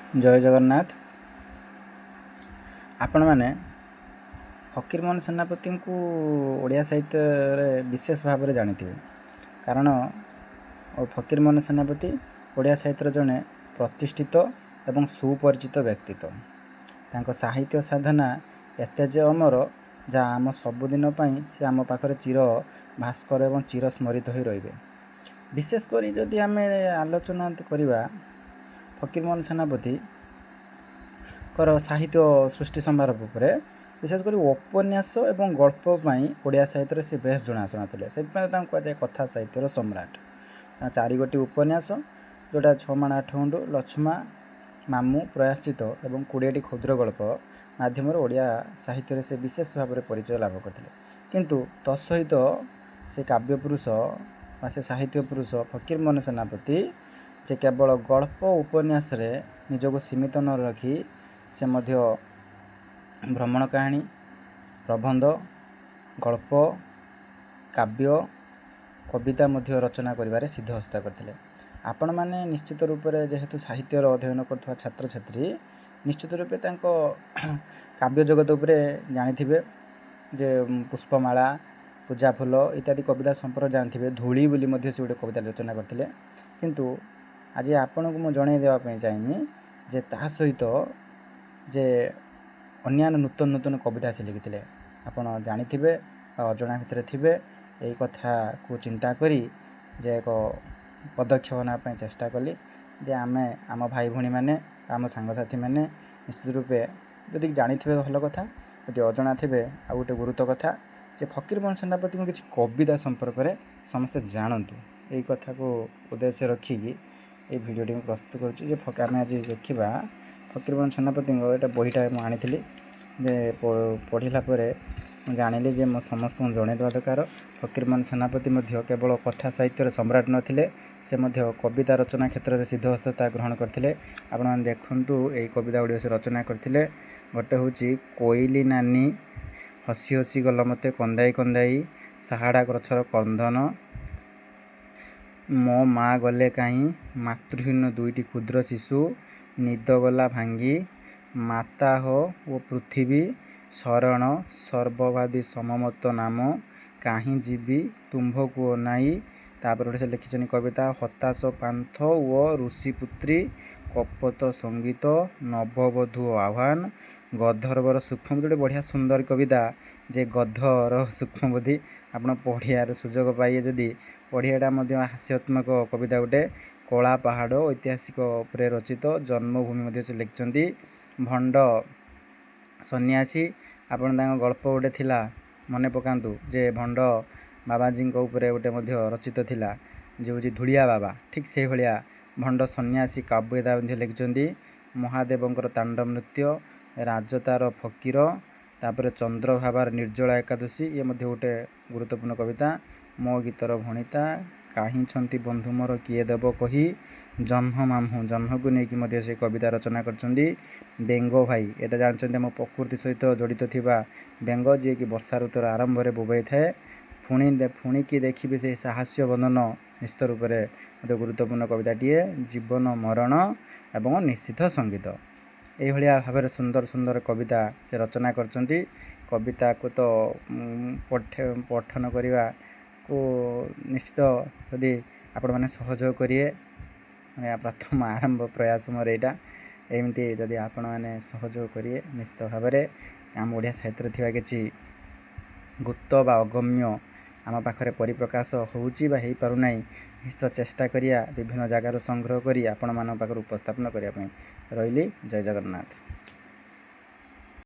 जय जगन्नाथ। आपण मैंने फकीरमोहन सेनापति को ओडिया साहित्य विशेष भाव में जानी कारण फकीरमोहन सेनापति ओडिया साहित्य जड़े प्रतिष्ठित एवं सुपरिचित व्यक्तित्व। तांको साहित्य साधना एत जे अमर जहाँ आम सबुदिन से आम पाखे चिर भास्कर एवं चिर स्मरित हो रही। विशेषकर जदि आम आलोचना करवा फकीरमोहन सेनापति साहित्य सृष्टि समारोह पर विशेषकर उपन्यास एवं गल्प ओडिया साहित्य से बेस जनाशुना थे। से कहुए कथा साहित्यर सम्राट। चारि गोटी उपन्यास जोटा छमाण आठ गुंड लक्ष्मा मामू प्रयाश्चित एवं 20टी क्षुद्र गल्प माध्यम ओडिया साहित्य से विशेष भाव में परिचय लाभ करते। किंतु तत्सहित से काव्यपुरुष से साहित्य पुरुष फकीरमोहन सेनापति जे केवल गल्प उपन्यास निजक सीमित न रखी से मध्य भ्रमण कहानी प्रबंध गल्प काव्य कविता मध्य रचना करिवारे सिद्ध हस्ता करथिले। आपण माने निश्चित रूप से जेहेतु साहित्यर अध्ययन करथवा छात्र छात्री निश्चित रूपे तांको काव्य जगत उपरे जानिथिबे जे पुष्पमाला पूजा फूल इत्यादि कविता संपर्क जानिथिबे। धूली बोली मध्य से गोटे कविता रचना करथिले। किंतु आज आपण को मु जणाई देवा पई चाहेमी जे ता सहित जे अन्य नूतन नूतन कविता से लिखिथिले। आपण जानिथिबे अजणा भितर थिबे एई कथा को चिंता करी जे एक पदक्षेप ना पई चेष्टा कली जे आमे आम भाई भणी माने आम सांगसाथी माने निश्चित रूपे जदि जानिथिबे भल कथा जदि अजणा थिबे आ गोटे गुरुत्व कथा जे फकीरमोहन सेनापति को किसी कविता संपर्क में समस्ते जानतु। यही कथा को उद्देश्य रखिकी ये भिडियोटी मैं प्रस्तुत करुँचे। आम आज देखा फकीरमोहन सेनापति एटा बहीटा मुझे आनी जे पढ़ला जानिली जे मो समस्त जनईदेवा दरकार फकीरमोहन सेनापति केवल कथा साहित्य सम्राट नथिले से कविता रचना क्षेत्र में सिद्धहस्तता ग्रहण करते। आपण देखु यही कविता गुड़ी से रचना करते। गोटे हूँ कोइली नानी हसी हसी गल मते कंदाई कंदाई साहाड़ा गछर कंदन मो माँ गले कहीं मातृहीन दुईटी क्षुद्र शिशु निद गला भांगी माता हो वो पृथ्वी शरण सर्ववादी सममत नाम कहीं जीवी तुम्भको अनाई। तापर से लिखिछन कविता हताश पांथ व ऋषिपुत्री कपत संगीत नववधू आह्वान गधर्वर सूक्ष्म गोटे बढ़िया सुंदर कविता जे गधर सूक्ष्मबुद्धि आप पढ़ियार सुजोग पाइए जदि पढ़ियाटा हास्यात्मक कविता गोटे कला पहाड़ ऐतिहासिक उपरे रचित जन्मभूमि से लिखिं भंड सन्यासी। आपण गल्प गोटे थिला मने पकांतु जे भंड बाबाजी उपरे गोटे रचित थिला जे हूँ धूलिया बाबा। ठीक से भाया भंड सन्यासी काव्यता लिखिं महादेवंकर तांडव नृत्य राजतार फकीर तापर चंद्रभाबार निर्जला एकादशी ये गोटे गुरुत्वपूर्ण कविता। मो गीतर भणिता कहीं छंती बंधु मोर किए देव कही जन्म मामू जन्म को लेकिन से कविता रचना करछंदी। बेंग भाई एटा जानते आम प्रकृति सहित जड़ित थिबा बेंग जी कि वर्षा ऋतुर आरंभ में बोबाई थाए पुणी कि देखिए से साहस्य बंधन निश्चित रूप से गोटे गुरुत्वपूर्ण कविताटीए जीवन मरण एवं निश्चित संगीत यही भाव सुंदर सुंदर कविता से रचना करछंती। कविता को तो पठन करने को निश्चित यदि आपण मैंने सहयोग करिए मैं प्रथम आरंभ प्रयास मोर यहाँ एमती जदि आपण मैंने सहयोग करिए निश्चित भाव में आम ओडिया साहित्य थिबा किछि गुप्त बा अगम्य आम पाखरे परिप्रकाश होउची बा हेई पारु नाही निश्चित चेष्टा करिया विभिन्न जगार संग्रह करी आपण मान पाखरे उपस्थापन करिया पई रहिली। जय जगन्नाथ।